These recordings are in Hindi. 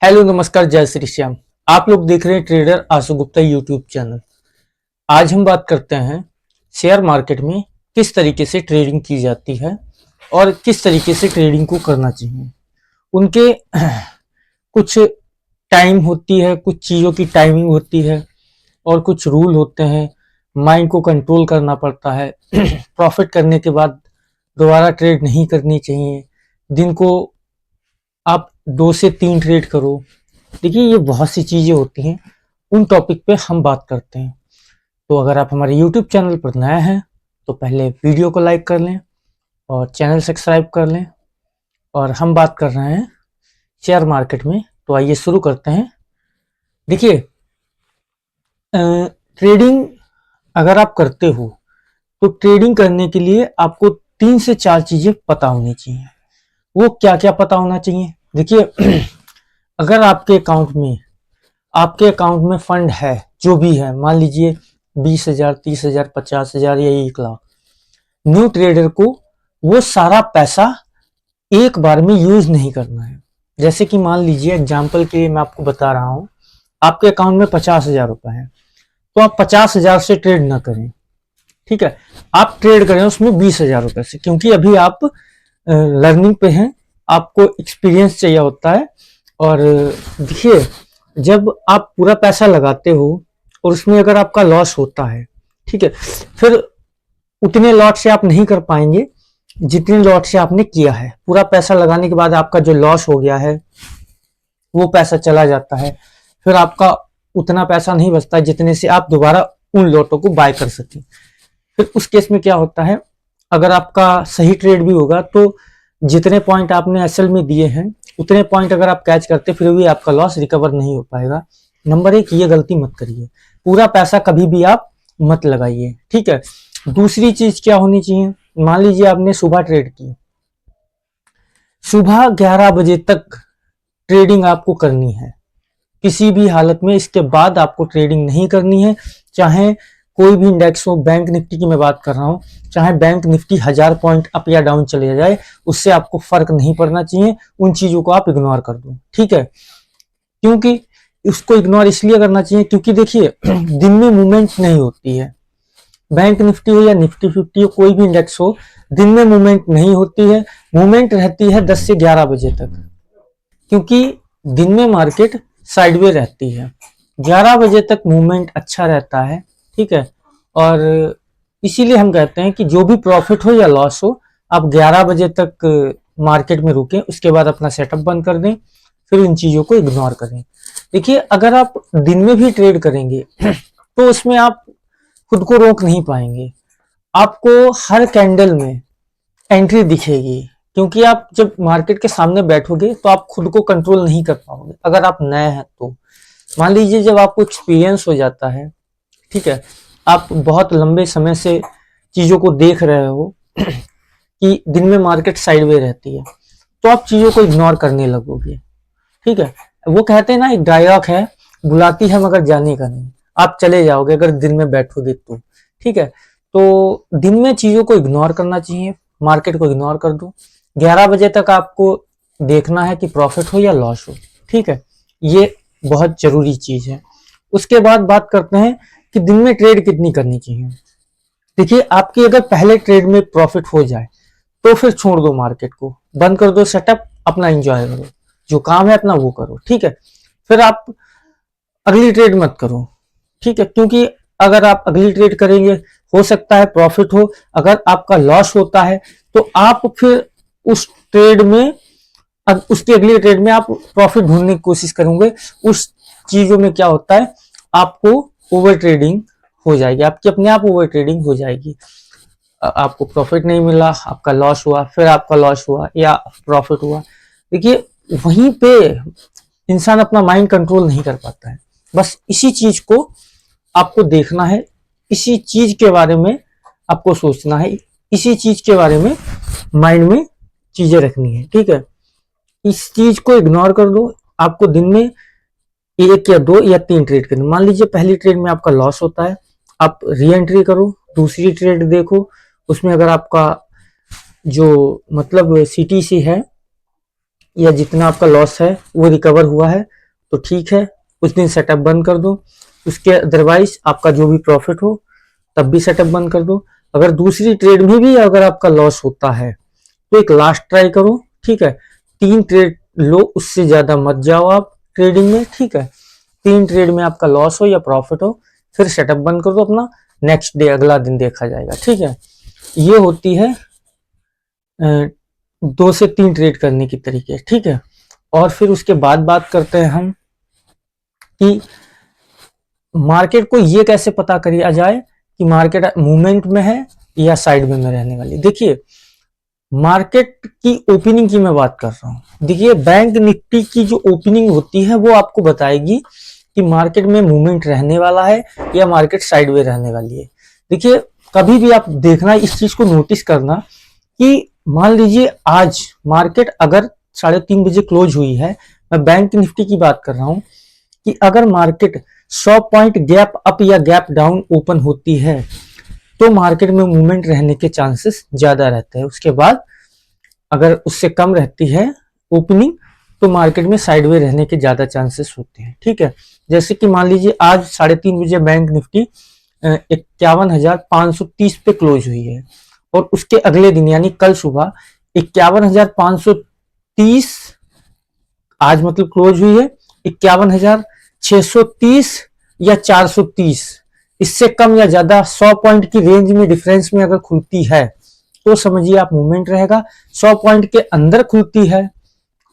हेलो नमस्कार, जय श्री श्याम। आप लोग देख रहे हैं ट्रेडर आशु गुप्ता यूट्यूब चैनल। आज हम बात करते हैं शेयर मार्केट में किस तरीके से ट्रेडिंग की जाती है और किस तरीके से ट्रेडिंग को करना चाहिए। उनके कुछ टाइम होती है, कुछ चीज़ों की टाइमिंग होती है और कुछ रूल होते हैं। माइंड को कंट्रोल करना पड़ता है। प्रॉफिट करने के बाद दोबारा ट्रेड नहीं करनी चाहिए। दिन को आप 2 से 3 ट्रेड करो। देखिए, ये बहुत सी चीजें होती हैं, उन टॉपिक पे हम बात करते हैं। तो अगर आप हमारे यूट्यूब चैनल पर नए हैं तो पहले वीडियो को लाइक कर लें और चैनल सब्सक्राइब कर लें। और हम बात कर रहे हैं शेयर मार्केट में, तो आइए शुरू करते हैं। देखिए, ट्रेडिंग अगर आप करते हो तो ट्रेडिंग करने के लिए आपको 3 से 4 चीजें पता होनी चाहिए। वो क्या क्या पता होना चाहिए? देखिए, अगर आपके अकाउंट में फंड है, जो भी है, मान लीजिए 20,000, 30,000, 50,000 या 1 लाख, न्यू ट्रेडर को वो सारा पैसा एक बार में यूज नहीं करना है। जैसे कि मान लीजिए, एग्जाम्पल के लिए मैं आपको बता रहा हूं, आपके अकाउंट में 50,000 रुपए है, तो आप 50,000 से ट्रेड ना करें। ठीक है, आप ट्रेड करें उसमें 20,000 रुपए से, क्योंकि अभी आप लर्निंग पे हैं, आपको एक्सपीरियंस चाहिए होता है। और देखिए, जब आप पूरा पैसा लगाते हो और उसमें अगर आपका लॉस होता है, ठीक है, फिर उतने लॉट से आप नहीं कर पाएंगे जितने लॉट से आपने किया है। पूरा पैसा लगाने के बाद आपका जो लॉस हो गया है वो पैसा चला जाता है, फिर आपका उतना पैसा नहीं बचता जितने से आप दोबारा उन लॉटों को बाय कर सकें। फिर उस केस में क्या होता है, अगर आपका सही ट्रेड भी होगा तो जितने पॉइंट आपने असल में दिए हैं उतने पॉइंट अगर आप कैच करते फिर भी आपका लॉस रिकवर नहीं हो पाएगा। नंबर 1, ये गलती मत करिए, पूरा पैसा कभी भी आप मत लगाइए। ठीक है। दूसरी चीज क्या होनी चाहिए, मान लीजिए आपने सुबह ट्रेड की, सुबह 11 बजे तक ट्रेडिंग आपको करनी है, किसी भी हालत में इसके बाद आपको ट्रेडिंग नहीं करनी है। चाहे कोई भी इंडेक्स हो, बैंक निफ्टी की मैं बात कर रहा हूं, चाहे बैंक निफ्टी 1000 पॉइंट अप या डाउन चले जाए, उससे आपको फर्क नहीं पड़ना चाहिए। उन चीजों को आप इग्नोर कर दो। ठीक है, क्योंकि उसको इग्नोर इसलिए करना चाहिए क्योंकि देखिए, दिन में मूवमेंट नहीं होती है। बैंक निफ्टी हो या निफ्टी 50 हो, कोई भी इंडेक्स हो, दिन में मूवमेंट नहीं होती है। मूवमेंट रहती है 10 से 11 बजे तक, क्योंकि दिन में मार्केट साइडवे रहती है। 11 बजे तक मूवमेंट अच्छा रहता है। ठीक है, और इसीलिए हम कहते हैं कि जो भी प्रॉफिट हो या लॉस हो, आप 11 बजे तक मार्केट में रुकें, उसके बाद अपना सेटअप बंद कर दें, फिर इन चीजों को इग्नोर करें। देखिए, अगर आप दिन में भी ट्रेड करेंगे तो उसमें आप खुद को रोक नहीं पाएंगे। आपको हर कैंडल में एंट्री दिखेगी, क्योंकि आप जब मार्केट के सामने बैठोगे तो आप खुद को कंट्रोल नहीं कर पाओगे अगर आप नए हैं तो। मान लीजिए, जब आपको एक्सपीरियंस हो जाता है, ठीक है, आप बहुत लंबे समय से चीजों को देख रहे हो कि दिन में मार्केट साइडवे रहती है, तो आप चीजों को इग्नोर करने लगोगे। ठीक है, वो कहते हैं ना, एक डायलॉग है, बुलाती है मगर जाने का नहीं, आप चले जाओगे अगर दिन में बैठोगे तो। ठीक है, तो दिन में चीजों को इग्नोर करना चाहिए, मार्केट को इग्नोर कर दो। 11 बजे तक आपको देखना है कि प्रॉफिट हो या लॉस हो। ठीक है, ये बहुत जरूरी चीज है। उसके बाद बात करते हैं कि दिन में ट्रेड कितनी करनी चाहिए। देखिए, आपकी अगर पहले ट्रेड में प्रॉफिट हो जाए तो फिर छोड़ दो, मार्केट को बंद कर दो, सेटअप अपना एंजॉय करो, जो काम है अपना वो करो। ठीक है, फिर आप अगली ट्रेड मत करो। ठीक है, क्योंकि अगर आप अगली ट्रेड करेंगे, हो सकता है प्रॉफिट हो, अगर आपका लॉस होता है तो आप फिर उस ट्रेड में, उसकी अगली ट्रेड में आप प्रॉफिट ढूंढने की कोशिश करेंगे। उस चीजों में क्या होता है, आपको ओवर ट्रेडिंग हो जाएगी, आपकी अपने आप ओवर ट्रेडिंग हो जाएगी। आपको प्रॉफिट नहीं मिला, आपका लॉस हुआ, फिर आपका लॉस हुआ या प्रॉफिट हुआ। देखिए, वहीं पे इंसान अपना माइंड कंट्रोल नहीं कर पाता है। बस इसी चीज को आपको देखना है, इसी चीज के बारे में आपको सोचना है, इसी चीज के बारे में माइंड में चीजें रखनी है। ठीक है, इस चीज को इग्नोर कर दो। आपको दिन में 1 या 2 या 3 ट्रेड करनी। मान लीजिए पहली ट्रेड में आपका लॉस होता है, आप री एंट्री करो, दूसरी ट्रेड देखो, उसमें अगर आपका जो मतलब सीटीसी है या जितना आपका लॉस है वो रिकवर हुआ है तो ठीक है, उस दिन सेटअप बंद कर दो। उसके अदरवाइज आपका जो भी प्रॉफिट हो तब भी सेटअप बंद कर दो। अगर दूसरी ट्रेड में भी अगर आपका लॉस होता है तो एक लास्ट ट्राई करो, ठीक है। 3 ट्रेड लो, उससे ज्यादा मत जाओ आप ट्रेडिंग में, ठीक है। 3 ट्रेड में आपका लॉस हो या प्रॉफिट हो, फिर सेटअप बंद कर दो अपना, नेक्स्ट डे अगला दिन देखा जाएगा, ठीक है। ये होती है 2 से 3 ट्रेड करने की तरीके, ठीक है। और फिर उसके बाद बात करते हैं हम कि मार्केट को ये कैसे पता किया जाए कि मार्केट मूवमेंट में है या साइड में रहने वाली। देखिए मार्केट की ओपनिंग की मैं बात कर रहा हूं। देखिए बैंक निफ्टी की जो ओपनिंग होती है वो आपको बताएगी कि मार्केट में मूवमेंट रहने वाला है या मार्केट साइडवे रहने वाली है। देखिए कभी भी आप देखना, इस चीज को नोटिस करना कि मान लीजिए आज मार्केट अगर 3:30 बजे क्लोज हुई है, मैं बैंक निफ्टी की बात कर रहा हूं, कि अगर मार्केट 100 पॉइंट गैप अप या गैप डाउन ओपन होती है तो मार्केट में मूवमेंट रहने के चांसेस ज्यादा रहते हैं। उसके बाद अगर उससे कम रहती है ओपनिंग तो मार्केट में साइडवे रहने के ज्यादा चांसेस होते हैं, ठीक है। जैसे कि मान लीजिए आज 3:30 बजे बैंक निफ्टी 51,530 पे क्लोज हुई है और उसके अगले दिन यानी कल सुबह 51,530 आज मतलब क्लोज हुई है 51,630 या 430, इससे कम या ज्यादा 100 पॉइंट की रेंज में डिफरेंस में अगर खुलती है तो समझिए आप मूवमेंट रहेगा। 100 पॉइंट के अंदर खुलती है,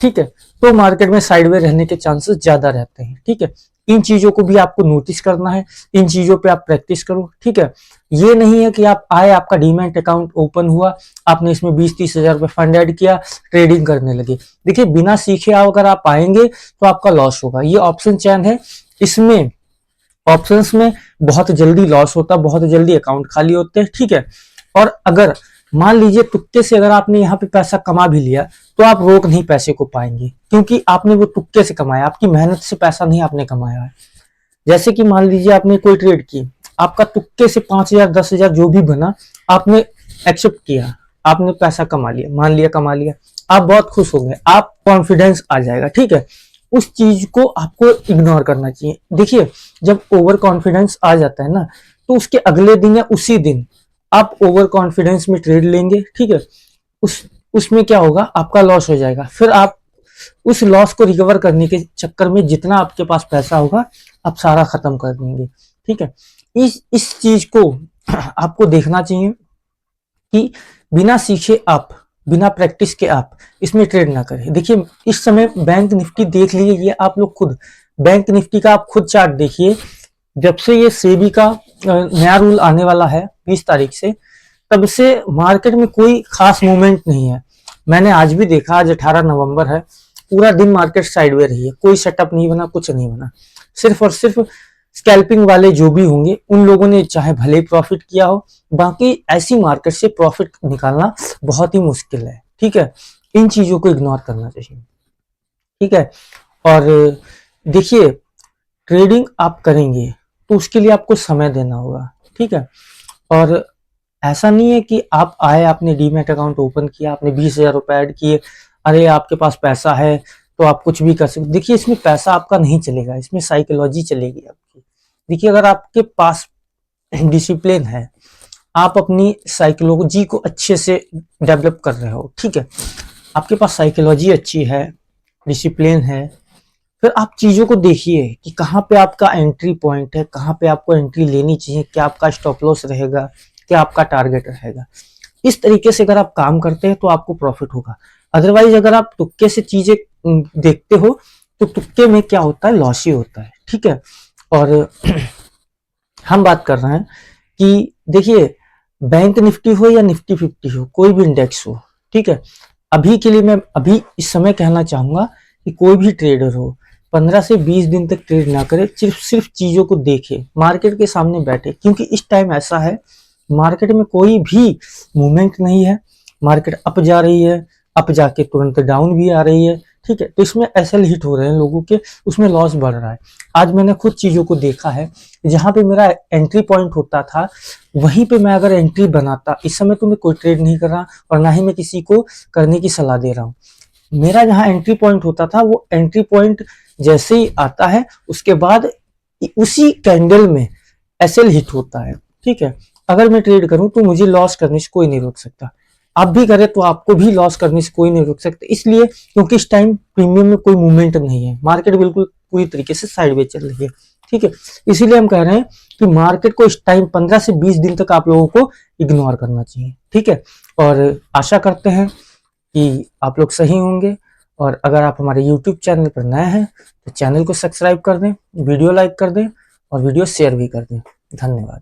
ठीक है, तो मार्केट में साइडवे रहने के चांसेस ज्यादा रहते हैं, ठीक है। इन चीजों को भी आपको नोटिस करना है, इन चीजों पे आप प्रैक्टिस करो, ठीक है। ये नहीं है कि आप आए, आपका डीमैट अकाउंट ओपन हुआ, आपने इसमें 20-30 हजार रुपए फंड ऐड किया, ट्रेडिंग करने लगे। देखिए बिना सीखे अगर आप आएंगे तो आपका लॉस होगा। ये ऑप्शन चैन है, इसमें ऑप्शंस में बहुत जल्दी लॉस होता है, बहुत जल्दी अकाउंट खाली होते हैं, ठीक है। और अगर मान लीजिए तुक्के से अगर आपने यहाँ पे पैसा कमा भी लिया तो आप रोक नहीं पैसे को पाएंगे, क्योंकि आपने वो तुक्के से कमाया, आपकी मेहनत से पैसा नहीं आपने कमाया है। जैसे कि मान लीजिए आपने कोई ट्रेड की, आपका तुक्के से 5,000 10,000 जो भी बना आपने एक्सेप्ट किया, आपने पैसा कमा लिया, मान लिया कमा लिया, आप बहुत खुश हो गए, आप कॉन्फिडेंस आ जाएगा, ठीक है। उस चीज को आपको इग्नोर करना चाहिए। देखिए जब ओवर कॉन्फिडेंस आ जाता है ना तो उसके अगले दिन या उसी दिन आप ओवर कॉन्फिडेंस में ट्रेड लेंगे, ठीक है। उसमें क्या होगा, आपका लॉस हो जाएगा। फिर आप उस लॉस को रिकवर करने के चक्कर में जितना आपके पास पैसा होगा आप सारा खत्म कर देंगे, ठीक है। इस चीज को आपको देखना चाहिए कि बिना सीखे आप, बिना प्रैक्टिस के आप इसमें ट्रेड ना करें। देखिए इस समय बैंक निफ्टी देख लीजिए, ये आप लोग खुद बैंक निफ्टी का आप खुद चार्ट देखिए। जब से ये सेबी का नया रूल आने वाला है 20 तारीख से, तब से मार्केट में कोई खास मूवमेंट नहीं है। मैंने आज भी देखा, आज 18 नवंबर है, पूरा दिन मार्केट साइडवे रही है, कोई सेटअप नहीं बना, कुछ नहीं बना। सिर्फ और सिर्फ स्कैल्पिंग वाले जो भी होंगे उन लोगों ने चाहे भले ही प्रॉफिट किया हो, बाकी ऐसी मार्केट से प्रॉफिट निकालना बहुत ही मुश्किल है, ठीक है। इन चीजों को इग्नोर करना चाहिए, ठीक है। और देखिए ट्रेडिंग आप करेंगे तो उसके लिए आपको समय देना होगा, ठीक है। और ऐसा नहीं है कि आप आए, आपने डीमैट अकाउंट ओपन किया, आपने 20,000 रुपए ऐड किए, अरे आपके पास पैसा है तो आप कुछ भी कर सकते। देखिए इसमें पैसा आपका नहीं चलेगा, इसमें साइकोलॉजी चलेगी आपकी। देखिए अगर आपके पास डिसिप्लिन है, आप अपनी साइकोलॉजी को अच्छे से डेवलप कर रहे हो, ठीक है, आपके पास साइकोलॉजी अच्छी है, डिसिप्लिन है, फिर आप चीजों को देखिए कि कहाँ पे आपका एंट्री पॉइंट है, कहाँ पे आपको एंट्री लेनी चाहिए, क्या आपका स्टॉप लॉस रहेगा, क्या आपका टारगेट रहेगा। इस तरीके से अगर आप काम करते हैं तो आपको प्रॉफिट होगा। अदरवाइज अगर आप तुक्के से चीजें देखते हो तो तुक्के में क्या होता है, लॉस ही होता है, ठीक है। और हम बात कर रहे हैं कि देखिए बैंक निफ्टी हो या निफ्टी 50 हो, कोई भी इंडेक्स हो, ठीक है, अभी के लिए मैं अभी इस समय कहना चाहूंगा कि कोई भी ट्रेडर हो 15 से 20 दिन तक ट्रेड ना करे, सिर्फ चीजों को देखे, मार्केट के सामने बैठे, क्योंकि इस टाइम ऐसा है मार्केट में कोई भी मूवमेंट नहीं है। मार्केट अप जा रही है, अप जाके तुरंत डाउन भी आ रही है, ठीक है। तो इसमें एसएल हिट हो रहे हैं लोगों के, उसमें लॉस बढ़ रहा है। आज मैंने खुद चीजों को देखा है, जहां पे मेरा एंट्री पॉइंट होता था वहीं पे मैं अगर एंट्री बनाता, इस समय तो मैं कोई ट्रेड नहीं कर रहा और ना ही मैं किसी को करने की सलाह दे रहा हूँ, मेरा जहां एंट्री पॉइंट होता था वो एंट्री पॉइंट जैसे ही आता है उसके बाद उसी कैंडल में एसएल हिट होता है, ठीक है। अगर मैं ट्रेड करूं तो मुझे लॉस करने से कोई नहीं रोक सकता, आप भी करें तो आपको भी लॉस करने से कोई नहीं रोक सकता, इसलिए क्योंकि इस टाइम प्रीमियम में कोई मूवमेंट नहीं है, मार्केट बिल्कुल पूरी तरीके से साइडवेज चल रही है, ठीक है। इसीलिए हम कह रहे हैं कि मार्केट को इस टाइम 15 से 20 दिन तक आप लोगों को इग्नोर करना चाहिए, ठीक है। और आशा करते हैं कि आप लोग सही होंगे, और अगर आप हमारे YouTube चैनल पर नए हैं तो चैनल को सब्सक्राइब कर दें, वीडियो लाइक कर दें और वीडियो शेयर भी कर दें। धन्यवाद।